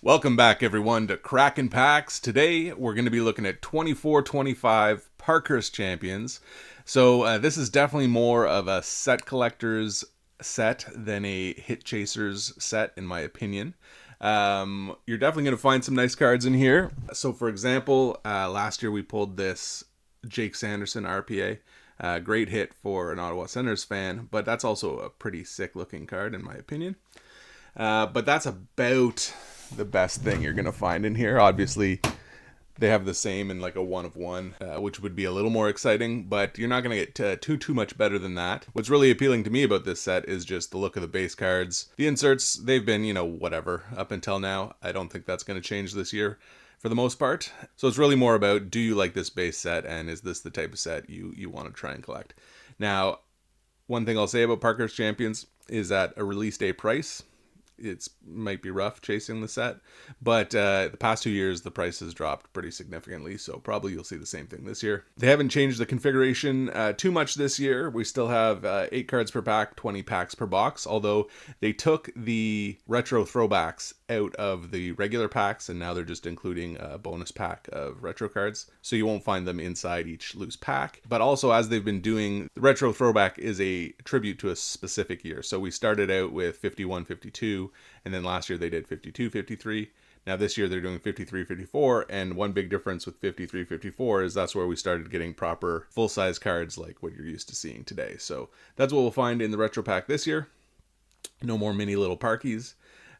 Welcome back, everyone, to Crackin' Packs. Today, we're going to be looking at 24-25 Parkhurst champions. So this is definitely more of a set collector's set than a hit chaser's set, in my opinion. You're definitely going to find some nice cards in here. So, for example, last year we pulled this Jake Sanderson RPA. Great hit for an Ottawa Senators fan, but that's also a pretty sick-looking card, in my opinion. But that's about the best thing you're going to find in here. Obviously, they have the same in like a 1-of-1, which would be a little more exciting, but you're not going to get too much better than that. What's really appealing to me about this set is just the look of the base cards. The inserts, they've been, whatever up until now. I don't think that's going to change this year for the most part. So it's really more about, do you like this base set, and is this the type of set you want to try and collect? Now, one thing I'll say about Parkhurst Champions is at a release day price, it might be rough chasing the set, but the past 2 years the price has dropped pretty significantly, so probably you'll see the same thing this year. They haven't changed the configuration too much this year. We still have 8 cards per pack, 20 packs per box, although they took the retro throwbacks out of the regular packs, and now they're just including a bonus pack of retro cards, so you won't find them inside each loose pack. But also, as they've been doing, the retro throwback is a tribute to a specific year. So we started out with 51-52, and then last year they did 52-53. Now this year they're doing 53-54, and one big difference with 53-54 is that's where we started getting proper full-size cards like what you're used to seeing today. So that's what we'll find in the retro pack this year. No more mini little parkies.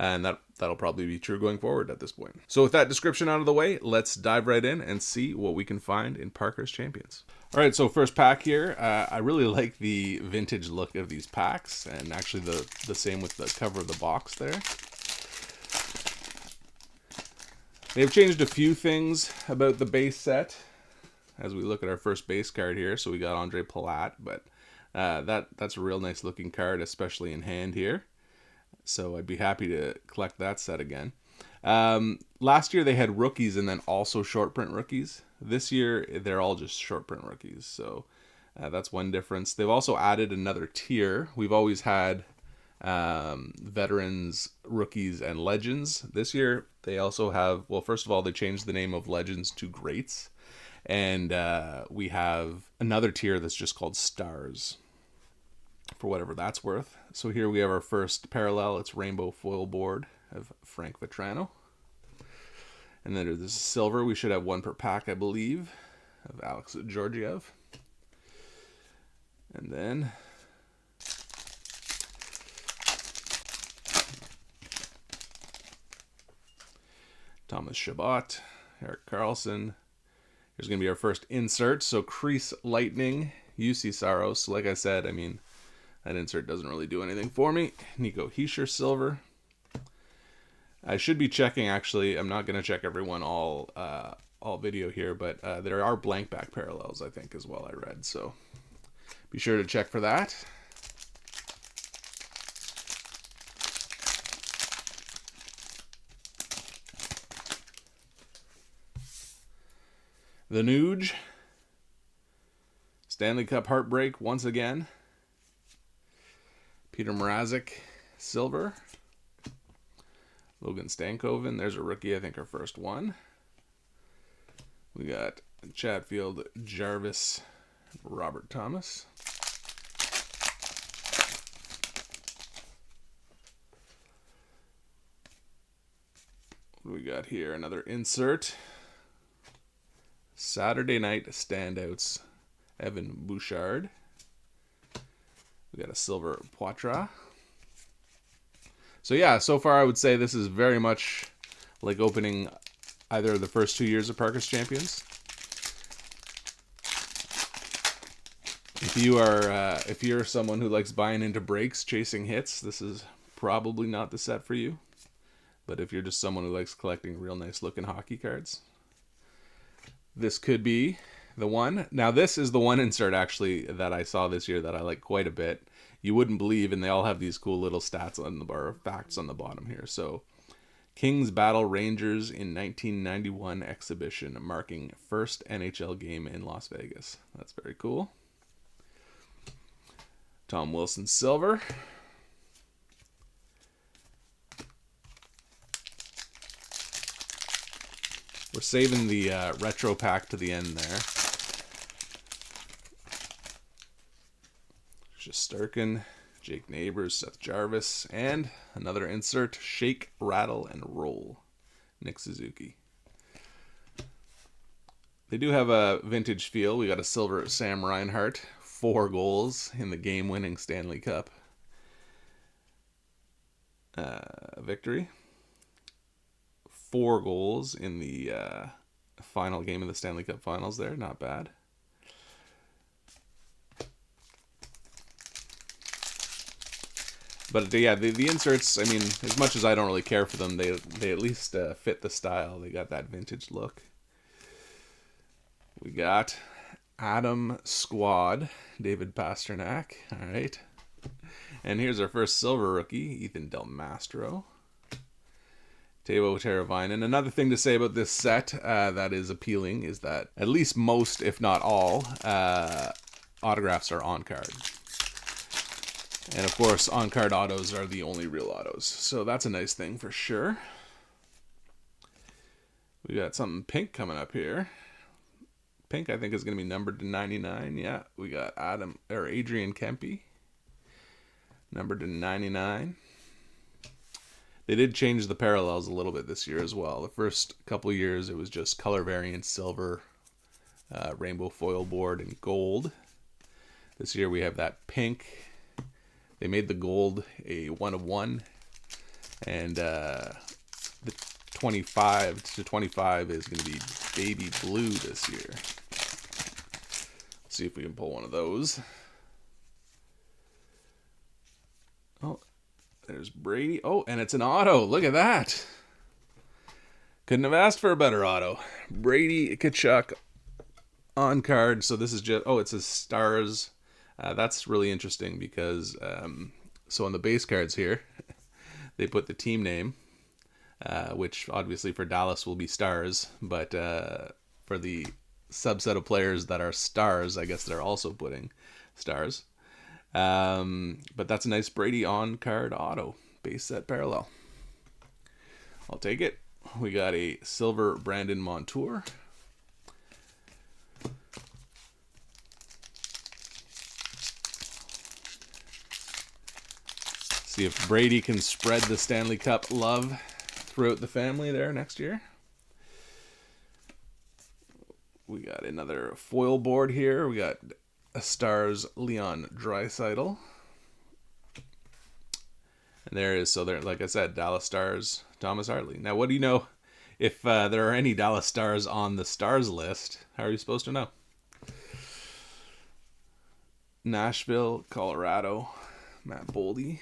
And that'll probably be true going forward at this point. So with that description out of the way, let's dive right in and see what we can find in Parkhurst Champions. All right, so first pack here. I really like the vintage look of these packs, and actually the same with the cover of the box there. They've changed a few things about the base set as we look at our first base card here. So we got Andre Palat, but that's a real nice looking card, especially in hand here. So I'd be happy to collect that set again. Last year they had rookies and then also short print rookies. This year they're all just short print rookies. So that's one difference. They've also added another tier. We've always had veterans, rookies, and legends. This year they also have, well, first of all, they changed the name of legends to greats. And we have another tier that's just called stars, for whatever that's worth. So here we have our first parallel. It's rainbow foil board of Frank Vetrano. And then there's silver. We should have one per pack, I believe, of Alex Georgiev. And then Thomas Chabot, Eric Carlson. Here's going to be our first insert. So Crease Lightning, UC Saros. So like I said, I mean, that insert doesn't really do anything for me. Nico Hischier silver. I should be checking, actually. I'm not going to check everyone all video here, but there are blank back parallels, I think, as well, I read. So be sure to check for that. The Nuge. Stanley Cup Heartbreak once again. Peter Mrazek, silver. Logan Stankoven, there's a rookie, I think our first one. We got Chatfield, Jarvis, Robert Thomas. What do we got here? Another insert. Saturday Night Standouts, Evan Bouchard. We got a silver Poitras. So yeah, so far I would say this is very much like opening either of the first 2 years of Parkhurst Champions. If you're someone who likes buying into breaks, chasing hits, this is probably not the set for you. But if you're just someone who likes collecting real nice looking hockey cards, this could be the one. Now this is the one insert actually that I saw this year that I like quite a bit. You wouldn't believe, and they all have these cool little stats on the bar, facts on the bottom here. So Kings battle Rangers in 1991 exhibition, marking first NHL game in Las Vegas. That's very cool. Tom Wilson silver. We're saving the retro pack to the end there. Shesterkin, Jake Neighbors, Seth Jarvis, and another insert, Shake, Rattle, and Roll, Nick Suzuki. They do have a vintage feel. We got a silver Sam Reinhart, 4 goals in the game-winning Stanley Cup victory. 4 goals in the final game of the Stanley Cup Finals there. Not bad. But yeah, the inserts, I mean, as much as I don't really care for them, they at least fit the style. They got that vintage look. We got Adam Squad, David Pasternak. All right. And here's our first silver rookie, Ethan Del Mastro. Teuvo Teravainen. Another thing to say about this set that is appealing is that at least most, if not all, autographs are on card. And of course, on-card autos are the only real autos. So that's a nice thing for sure. We got something pink coming up here. Pink, I think, is going to be numbered to 99. Yeah, we got Adrian Kempe, numbered to 99. They did change the parallels a little bit this year as well. The first couple years, it was just color variant silver, rainbow foil board, and gold. This year, we have that pink. They made the gold a 1 of 1, and the 25 to 25 is going to be baby blue this year. Let's see if we can pull one of those. Oh, there's Brady. Oh, and it's an auto. Look at that. Couldn't have asked for a better auto. Brady Tkachuk on card. So this is just, oh, it says Stars. That's really interesting because, so on the base cards here, they put the team name, which obviously for Dallas will be Stars, but for the subset of players that are Stars, I guess they're also putting Stars. But that's a nice Brady on-card auto, base set parallel. I'll take it. We got a silver Brandon Montour. See if Brady can spread the Stanley Cup love throughout the family there next year. We got another foil board here. We got a Stars Leon Draisaitl. And there is, so there, like I said, Dallas Stars Thomas Hartley. Now, what do you know if there are any Dallas Stars on the Stars list? How are you supposed to know? Nashville, Colorado, Matt Boldy.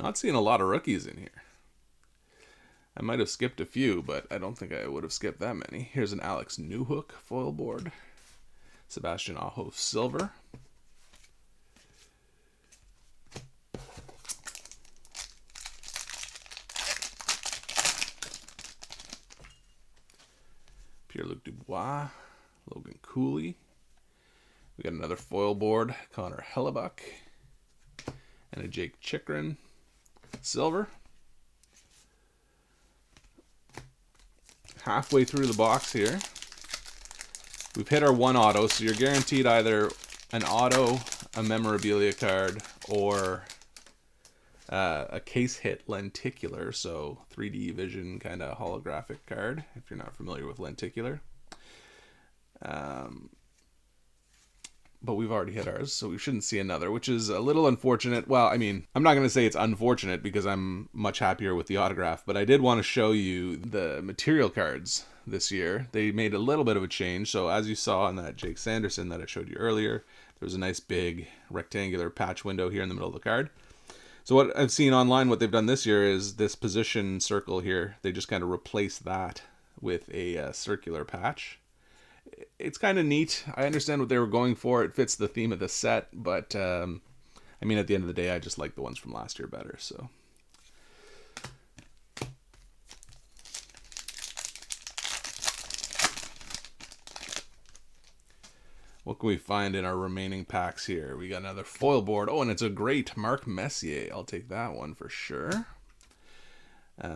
Not seeing a lot of rookies in here. I might have skipped a few, but I don't think I would have skipped that many. Here's an Alex Newhook foil board. Sebastian Aho silver. Pierre-Luc Dubois. Logan Cooley. We got another foil board. Connor Hellebuck. And a Jake Chikrin. Silver. Halfway through the box here. We've hit our one auto, so you're guaranteed either an auto, a memorabilia card, or a case hit lenticular, so 3D vision kind of holographic card, if you're not familiar with lenticular. But we've already hit ours, so we shouldn't see another, which is a little unfortunate. Well, I mean, I'm not going to say it's unfortunate because I'm much happier with the autograph, but I did want to show you the material cards this year. They made a little bit of a change. So as you saw on that Jake Sanderson that I showed you earlier, there was a nice big rectangular patch window here in the middle of the card. So what I've seen online, what they've done this year is this position circle here. They just kind of replace that with a circular patch. It's kind of neat. I understand what they were going for. It fits the theme of the set, but I mean, at the end of the day, I just like the ones from last year better. So What can we find in our remaining packs here? We got another foil board. Oh, and it's a great Mark Messier. I'll take that one for sure.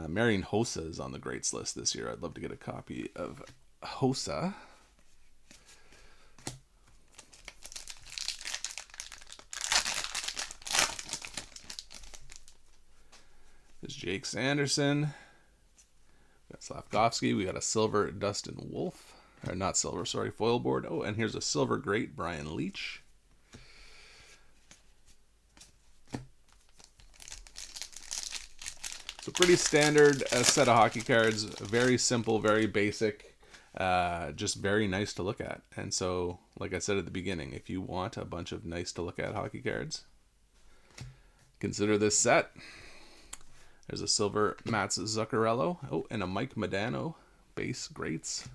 Marian Hossa is on the greats list this year. I'd love to get a copy of Hossa. There's Jake Sanderson. We got Slavkovsky. We got a silver Dustin Wolf. Or not silver, sorry, foil board. Oh, and here's a silver great Brian Leach. So pretty standard set of hockey cards. Very simple, very basic. Just very nice to look at. And so, like I said at the beginning, if you want a bunch of nice to look at hockey cards, consider this set. There's a silver Mats Zuccarello. Oh, and a Mike Modano base greats.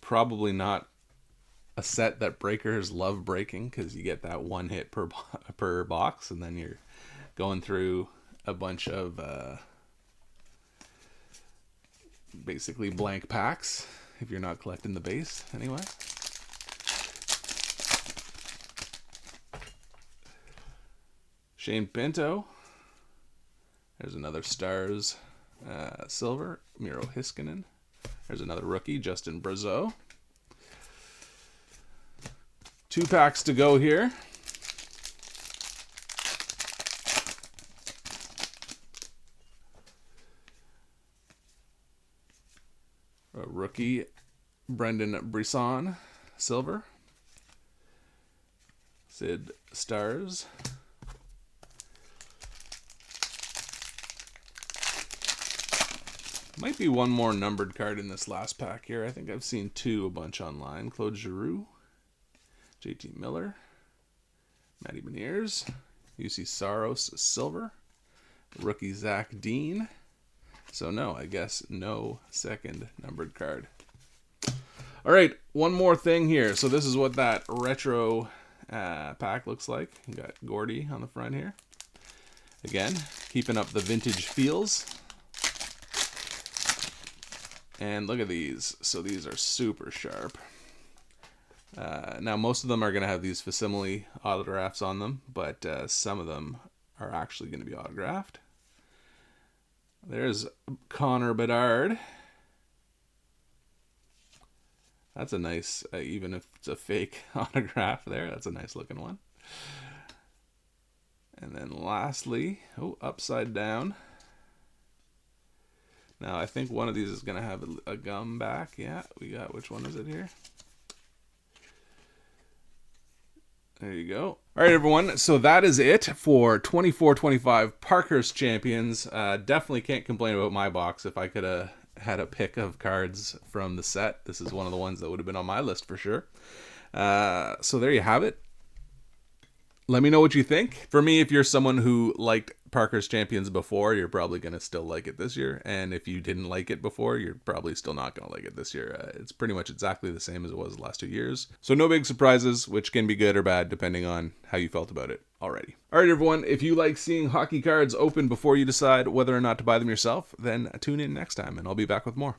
Probably not a set that breakers love breaking, because you get that one hit per box, and then you're going through a bunch of basically blank packs if you're not collecting the base anyway. Shane Pinto. There's another Stars silver, Miro Heiskanen. There's another rookie, Justin Brazeau. 2 packs to go here. A rookie, Brendan Brisson, silver. Sid Stars. Might be one more numbered card in this last pack here. I think I've seen 2 a bunch online. Claude Giroux, JT Miller, Matty Beniers, UC Saros silver, rookie Zach Dean. So no, I guess no second numbered card. All right, one more thing here. So this is what that retro pack looks like. You got Gordy on the front here. Again, keeping up the vintage feels. And look at these. So these are super sharp. Now, most of them are going to have these facsimile autographs on them, but some of them are actually going to be autographed. There's Connor Bedard. That's a nice, even if it's a fake autograph there, that's a nice looking one. And then lastly, oh, upside down. Now, I think one of these is going to have a gum back. Yeah, we got, which one is it here? There you go. All right, everyone. So that is it for 24-25 Parkhurst Champions. Definitely can't complain about my box. If I could have had a pick of cards from the set, this is one of the ones that would have been on my list for sure. So there you have it. Let me know what you think. For me, if you're someone who liked Parkhurst Champions before, you're probably going to still like it this year. And if you didn't like it before, you're probably still not going to like it this year. It's pretty much exactly the same as it was the last 2 years. So no big surprises, which can be good or bad depending on how you felt about it already. All right, everyone. If you like seeing hockey cards open before you decide whether or not to buy them yourself, then tune in next time and I'll be back with more.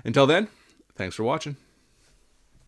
Until then, thanks for watching.